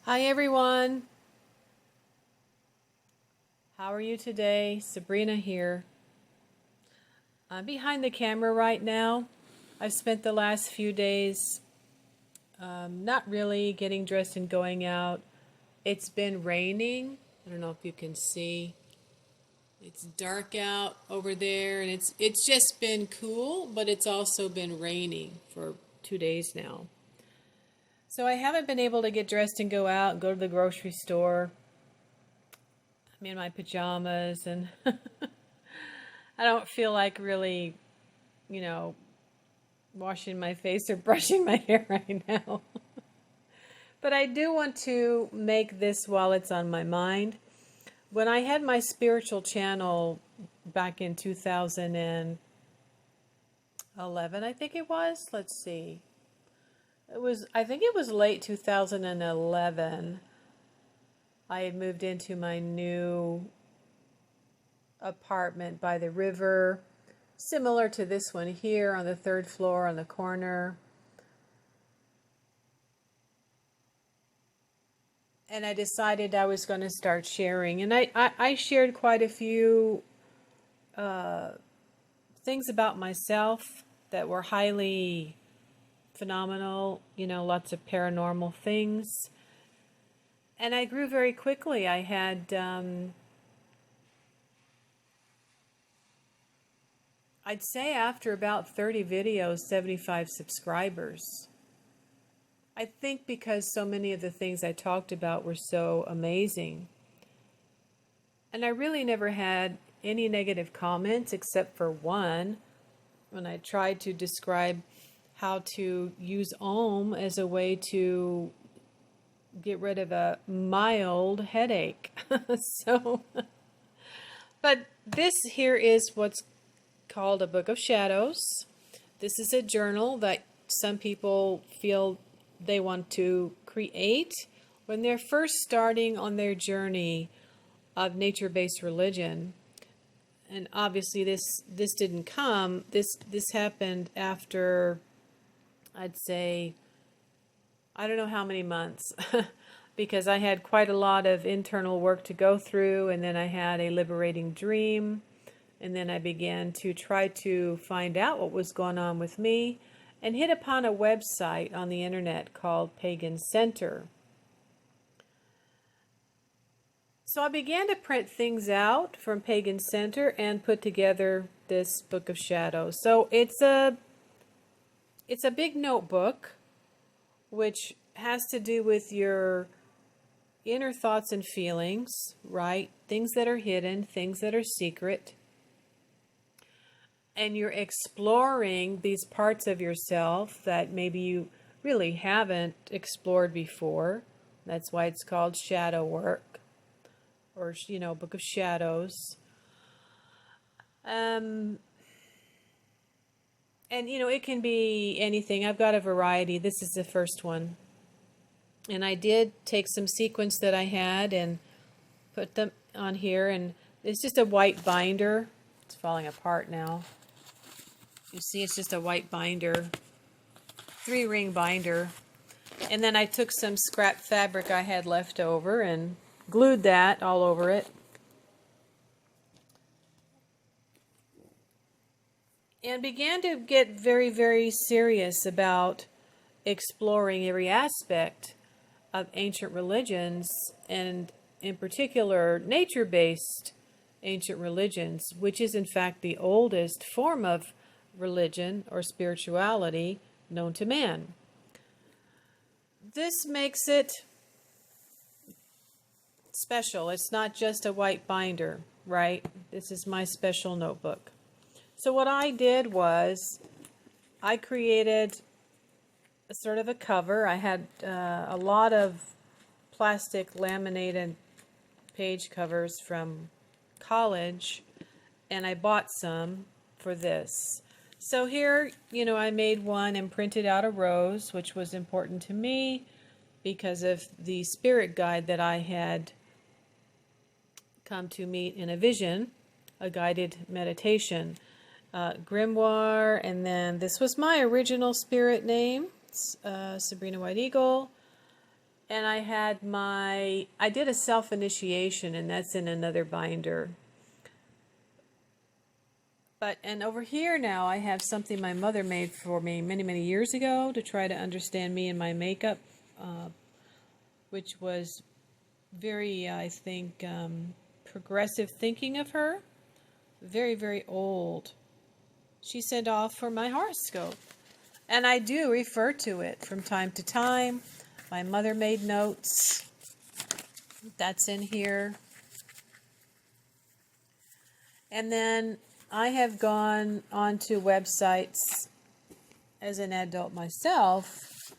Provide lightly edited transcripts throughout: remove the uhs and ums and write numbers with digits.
Hi everyone. How are you today? Sabrina here. I'm behind the camera right now. I've spent the last few days not really getting dressed and going out. It's been raining. I don't know if you can see. It's dark out over there and it's just been cool, but it's also been raining for 2 days now. So I haven't been able to get dressed and go out and go to the grocery store. I'm in my pajamas and I don't feel like really, you know, washing my face or brushing my hair right now. But I do want to make this while it's on my mind. When I had my spiritual channel back in 2011, I think it was. Let's see. I think it was late 2011. I had moved into my new apartment by the river, similar to this one here on the third floor on the corner. And I decided I was going to start sharing. And I shared quite a few things about myself that were highly phenomenal, lots of paranormal things. And I grew very quickly. I had I'd say after about 30 videos, 75 subscribers. I think because so many of the things I talked about were so amazing. And I really never had any negative comments except for one when I tried to describe how to use Om as a way to get rid of a mild headache. But this here is what's called a Book of Shadows. This is a journal that some people feel they want to create when they're first starting on their journey of nature-based religion. And obviously this didn't come. This happened after, I'd say, I don't know how many months, because I had quite a lot of internal work to go through, and then I had a liberating dream. And then I began to try to find out what was going on with me and hit upon a website on the internet called Pagan Center. So I began to print things out from Pagan Center and put together this Book of Shadows. So it's a big notebook which has to do with your inner thoughts and feelings, right? Things that are hidden, things that are secret. And you're exploring these parts of yourself that maybe you really haven't explored before. That's why it's called shadow work, or Book of Shadows. And it can be anything. I've got a variety. This is the first one. And I did take some sequins that I had and put them on here, and it's just a white binder. It's falling apart now. You see, it's just a white binder, 3-ring binder. And then I took some scrap fabric I had left over and glued that all over it. And began to get very, very serious about exploring every aspect of ancient religions, and in particular nature-based ancient religions, which is in fact the oldest form of religion or spirituality known to man. This makes it special. It's not just a white binder, right? This is my special notebook. So what I did was I created a sort of a cover. I had a lot of plastic laminated page covers from college, and I bought some for this. So here, I made one and printed out a rose, which was important to me because of the spirit guide that I had come to meet in a vision, a guided meditation. Grimoire, and then this was my original spirit name, Sabrina White Eagle. And I did a self-initiation, and that's in another binder. And over here now I have something my mother made for me many, many years ago to try to understand me and my makeup, which was very, I think, progressive thinking of her. Very, very old. She sent off for my horoscope. And I do refer to it from time to time. My mother made notes. That's in here. And then I have gone onto websites as an adult myself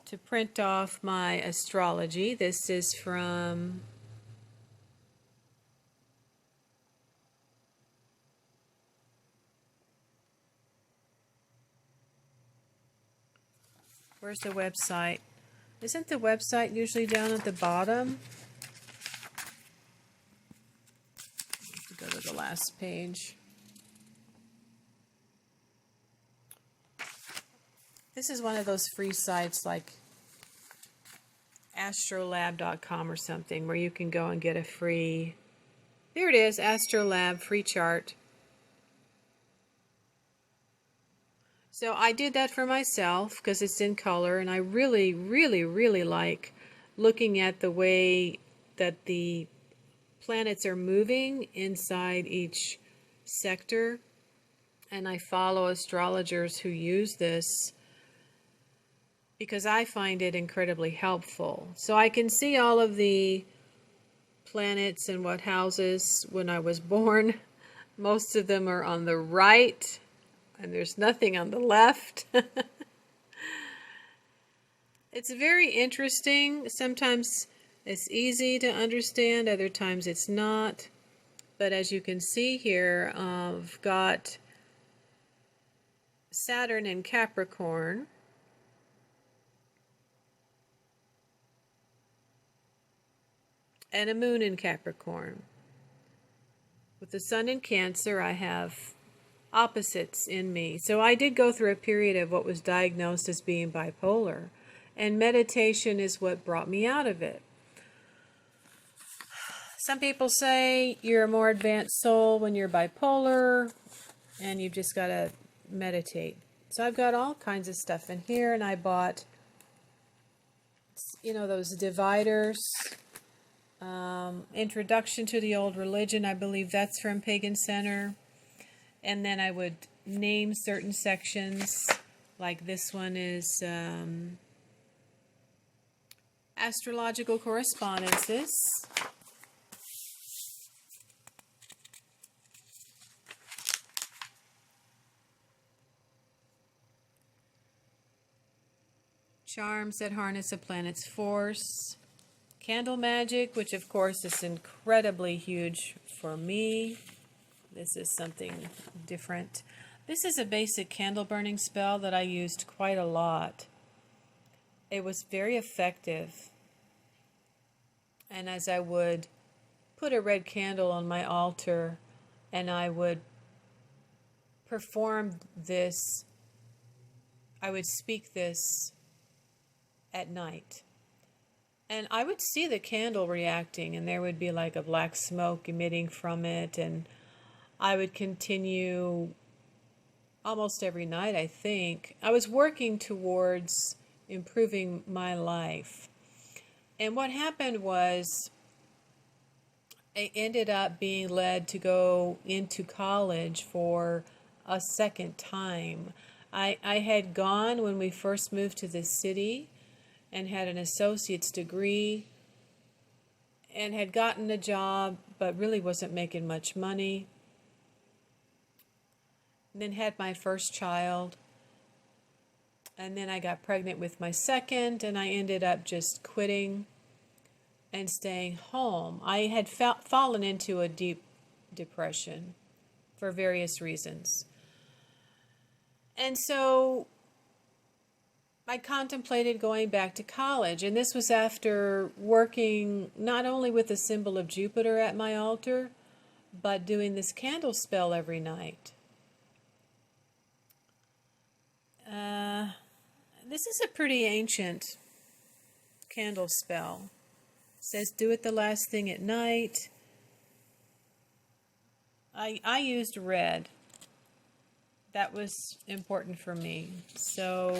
to print off my astrology. This is from where's the website? Isn't the website usually down at the bottom? Go to the last page. This is one of those free sites like astrolab.com or something where you can go and get a free, there it is, Astrolab free chart. So I did that for myself because it's in color, and I really, really, really like looking at the way that the planets are moving inside each sector. And I follow astrologers who use this because I find it incredibly helpful. So I can see all of the planets and what houses when I was born. Most of them are on the right, and there's nothing on the left. It's very interesting. Sometimes it's easy to understand, other times it's not. But as you can see here, I've got Saturn in Capricorn. And a moon in Capricorn. With the sun in Cancer, I have opposites in me. So I did go through a period of what was diagnosed as being bipolar. And meditation is what brought me out of it. Some people say you're a more advanced soul when you're bipolar, and you've just got to meditate. So I've got all kinds of stuff in here, and I bought, those dividers. Introduction to the Old Religion, I believe that's from Pagan Center. And then I would name certain sections, like this one is Astrological Correspondences. Charms that harness a planet's force. Candle magic, which of course is incredibly huge for me. This is something different. This is a basic candle burning spell that I used quite a lot. It was very effective. And as I would put a red candle on my altar and I would perform this, I would speak this at night. And I would see the candle reacting, and there would be like a black smoke emitting from it, and I would continue almost every night, I think. I was working towards improving my life. And what happened was I ended up being led to go into college for a second time. I had gone when we first moved to this city and had an associate's degree and had gotten a job but really wasn't making much money. And then had my first child, and then I got pregnant with my second, and I ended up just quitting and staying home. I had fallen into a deep depression for various reasons. And so I contemplated going back to college, and this was after working not only with the symbol of Jupiter at my altar, but doing this candle spell every night. This is a pretty ancient candle spell. It says do it the last thing at night. I used red. That was important for me. So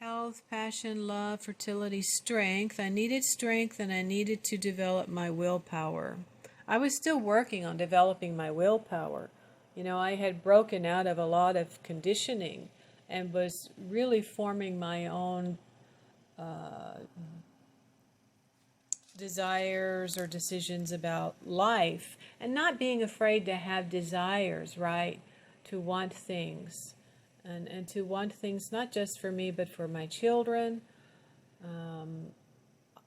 health, passion, love, fertility, strength. I needed strength and I needed to develop my willpower. I was still working on developing my willpower. You know, I had broken out of a lot of conditioning and was really forming my own desires or decisions about life, and not being afraid to have desires, right? To want things, and to want things not just for me but for my children.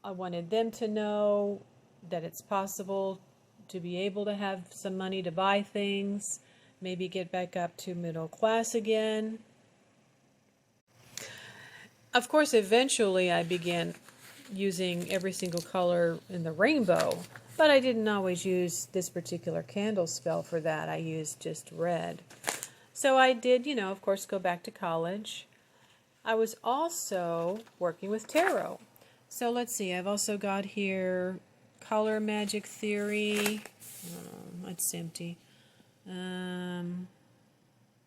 I wanted them to know that it's possible to be able to have some money to buy things, maybe get back up to middle class again. Of course, eventually I began using every single color in the rainbow, but I didn't always use this particular candle spell for that. I used just red. So I did, you know, of course, go back to college. I was also working with tarot. So let's see, I've also got here color magic theory. That's empty.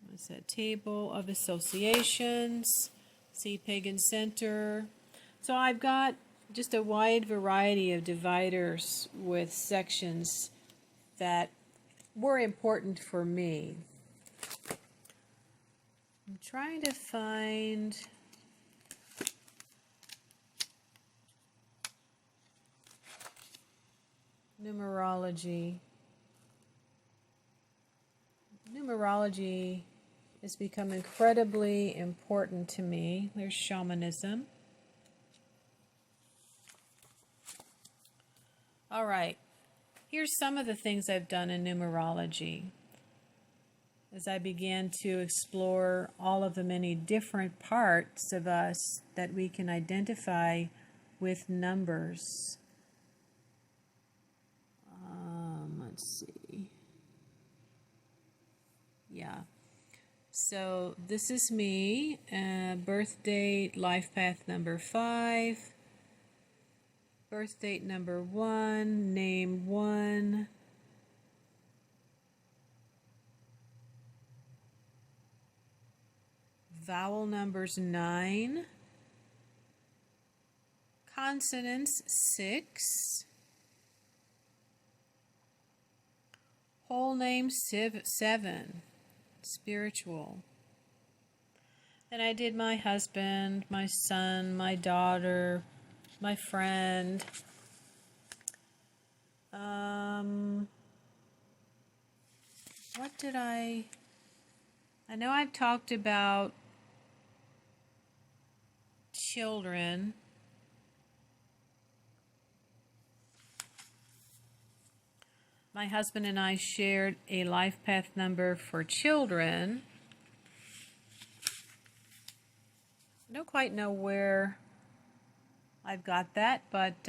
What's that? Table of associations. See, pagan center. So I've got just a wide variety of dividers with sections that were important for me. I'm trying to find numerology. Numerology has become incredibly important to me. There's shamanism. All right, here's some of the things I've done in numerology as I began to explore all of the many different parts of us that we can identify with numbers. Let's see. Yeah. So this is me, birth date, life path number 5. Birth date number 1, name 1. Vowel numbers 9. Consonants 6. Whole name 7. Spiritual. Then I did my husband, my son, my daughter, my friend. What did I know I've talked about children. My husband and I shared a life path number for children. I don't quite know where I've got that, but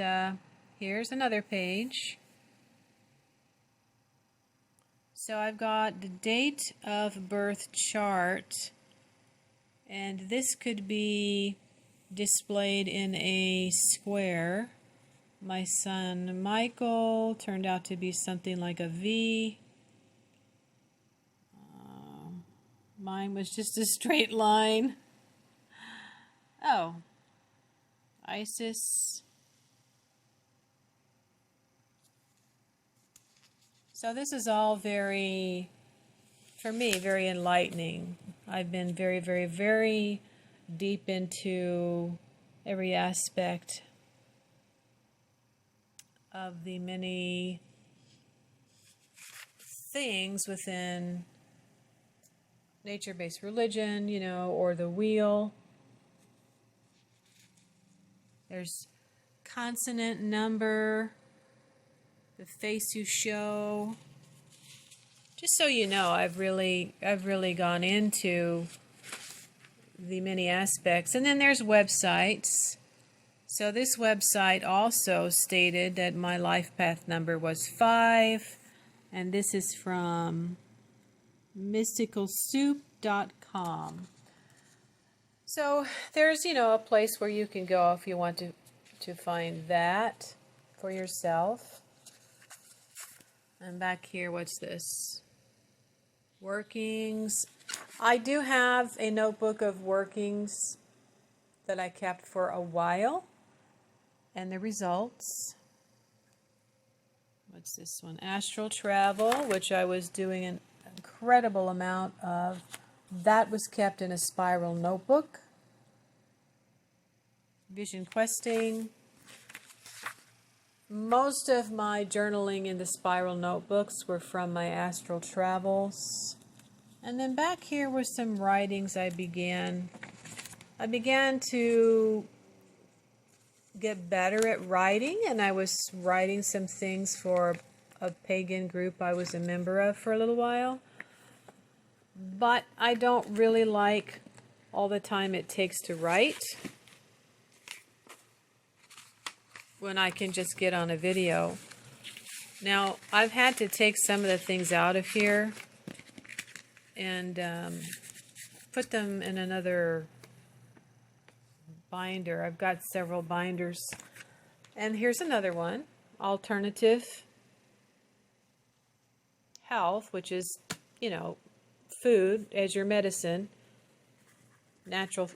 here's another page. So I've got the date of birth chart, and this could be displayed in a square. My son Michael turned out to be something like a V. Mine was just a straight line. Oh, Isis. So this is all very, for me, very enlightening. I've been very, very, very deep into every aspect of the many things within nature-based religion, you know, or the wheel. There's consonant number, the face you show. Just so you know, I've really gone into the many aspects. And then there's websites. So this website also stated that my life path number was 5, and this is from mysticalsoup.com. So there's, a place where you can go if you want to find that for yourself. And back here, what's this? Workings. I do have a notebook of workings that I kept for a while. And the results. What's this one? Astral travel, which I was doing an incredible amount of. That was kept in a spiral notebook. Vision questing. Most of my journaling in the spiral notebooks were from my astral travels. And then back here were some writings I began to get better at writing, and I was writing some things for a pagan group I was a member of for a little while. But I don't really like all the time it takes to write when I can just get on a video. Now, I've had to take some of the things out of here and put them in another binder. I've got several binders. And here's another one. Alternative health, which is, food as your medicine. Natural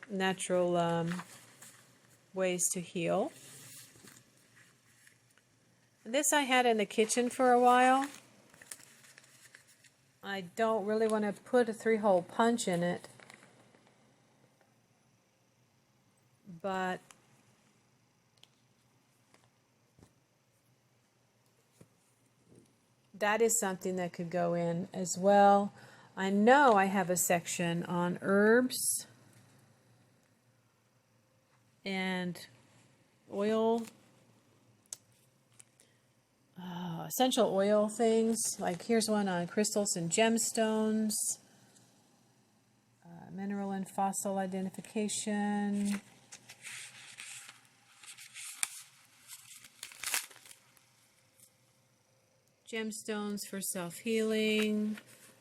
ways to heal. This I had in the kitchen for a while. I don't really want to put a 3-hole punch in it. But that is something that could go in as well. I know I have a section on herbs and oil, essential oil things. Like here's one on crystals and gemstones, mineral and fossil identification. Gemstones for self-healing,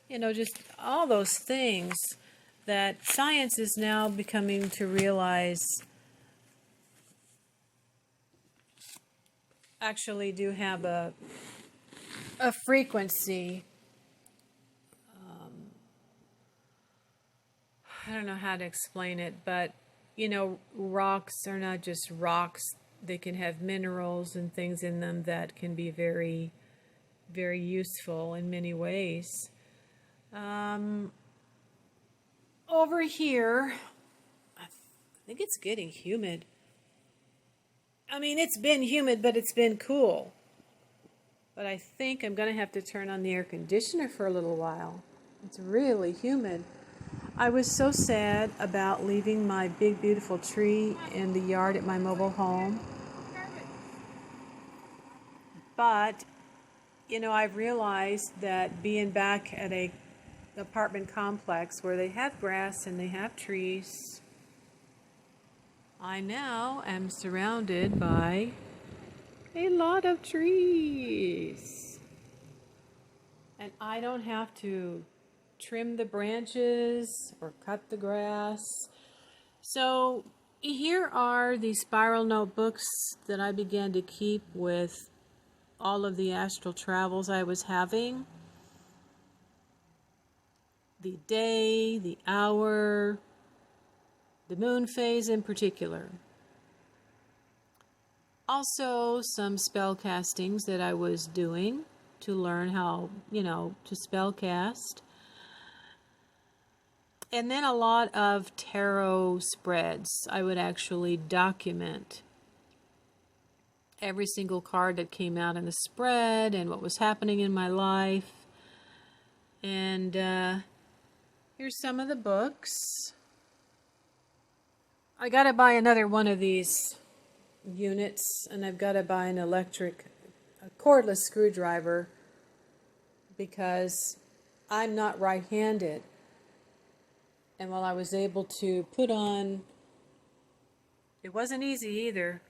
just all those things that science is now becoming to realize actually do have a frequency. I don't know how to explain it, but rocks are not just rocks. They can have minerals and things in them that can be very, very useful in many ways. Over here, I think it's getting humid. I mean, it's been humid, but it's been cool. But I think I'm going to have to turn on the air conditioner for a little while. It's really humid. I was so sad about leaving my big, beautiful tree in the yard at my mobile home. But I've realized that being back at a apartment complex where they have grass and they have trees, I now am surrounded by a lot of trees. And I don't have to trim the branches or cut the grass. So here are the spiral notebooks that I began to keep with all of the astral travels I was having. The day, the hour, the moon phase in particular. Also some spell castings that I was doing to learn how, to spell cast. And then a lot of tarot spreads. I would actually document every single card that came out in the spread and what was happening in my life. And here's some of the books. I got to buy another one of these units, and I've got to buy a cordless screwdriver because I'm not right-handed. And while I was able to put on, it wasn't easy either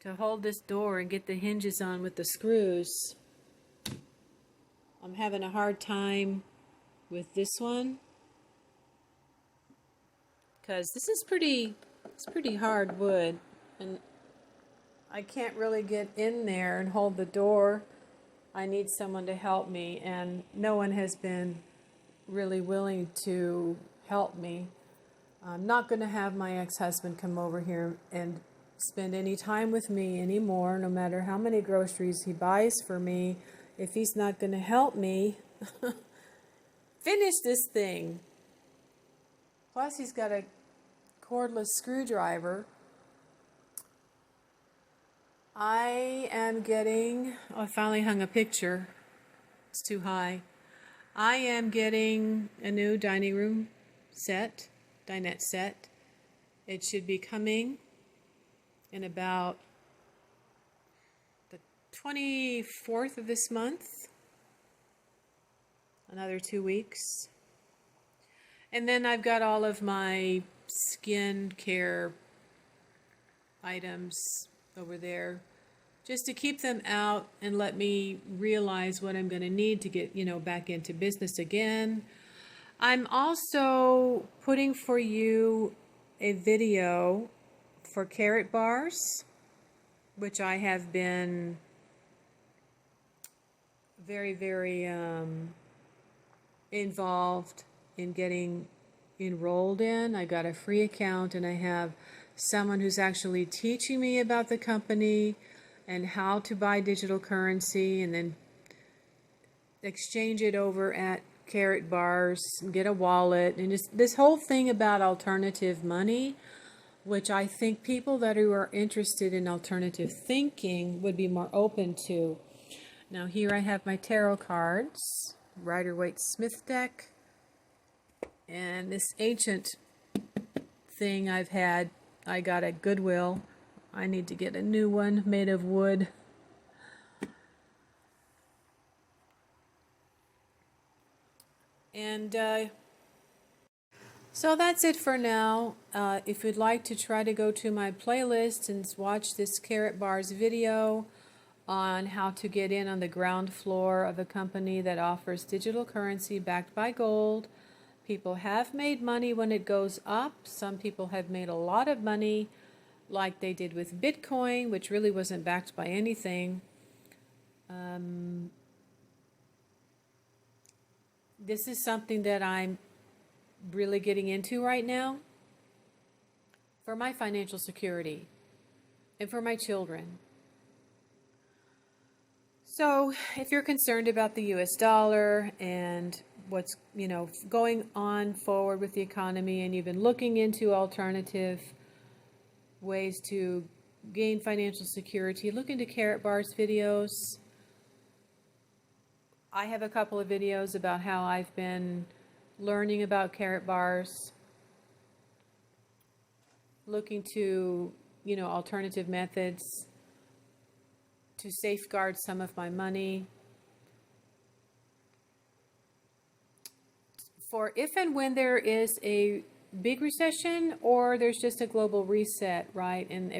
to hold this door and get the hinges on with the screws. I'm having a hard time with this one because it's pretty hard wood, and I can't really get in there and hold the door. I need someone to help me, and no one has been really willing to help me. I'm not going to have my ex-husband come over here and spend any time with me anymore, no matter how many groceries he buys for me, if he's not going to help me finish this thing. Plus, he's got a cordless screwdriver. I finally hung a picture. It's too high. I am getting a new dining room set, dinette set. It should be coming in about the 24th of this month. Another 2 weeks. And then I've got all of my skin care items over there, just to keep them out and let me realize what I'm going to need to get, back into business again. I'm also putting for you a video for carrot bars, which I have been very, very involved in getting enrolled in. I got a free account, and I have someone who's actually teaching me about the company and how to buy digital currency and then exchange it over at Carrot Bars and get a wallet, and just this whole thing about alternative money, which I think people that are interested in alternative thinking would be more open to. Now here I have my tarot cards, Rider-Waite-Smith deck, and this ancient thing I got at Goodwill. I need to get a new one made of wood. And so that's it for now. If you'd like to try to go to my playlist and watch this Carrot Bars video on how to get in on the ground floor of a company that offers digital currency backed by gold. People have made money when it goes up. Some people have made a lot of money, like they did with Bitcoin, which really wasn't backed by anything. This is something that I'm really getting into right now for my financial security and for my children. So if you're concerned about the US dollar and what's going on forward with the economy, and you've been looking into alternative ways to gain financial security, look into Carrot Bars videos. I have a couple of videos about how I've been learning about Carrot Bars, looking to alternative methods to safeguard some of my money for if and when there is a big recession, or there's just a global reset, right? And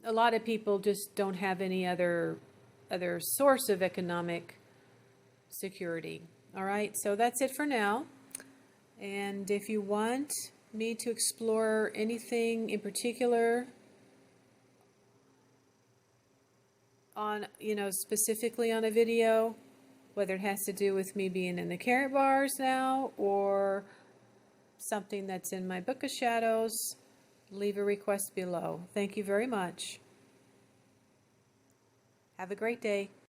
a lot of people just don't have any other source of economic security. All right, so that's it for now. And if you want me to explore anything in particular on, specifically on a video, whether it has to do with me being in the Carrot Bars now or something that's in my Book of Shadows, leave a request below. Thank you very much. Have a great day.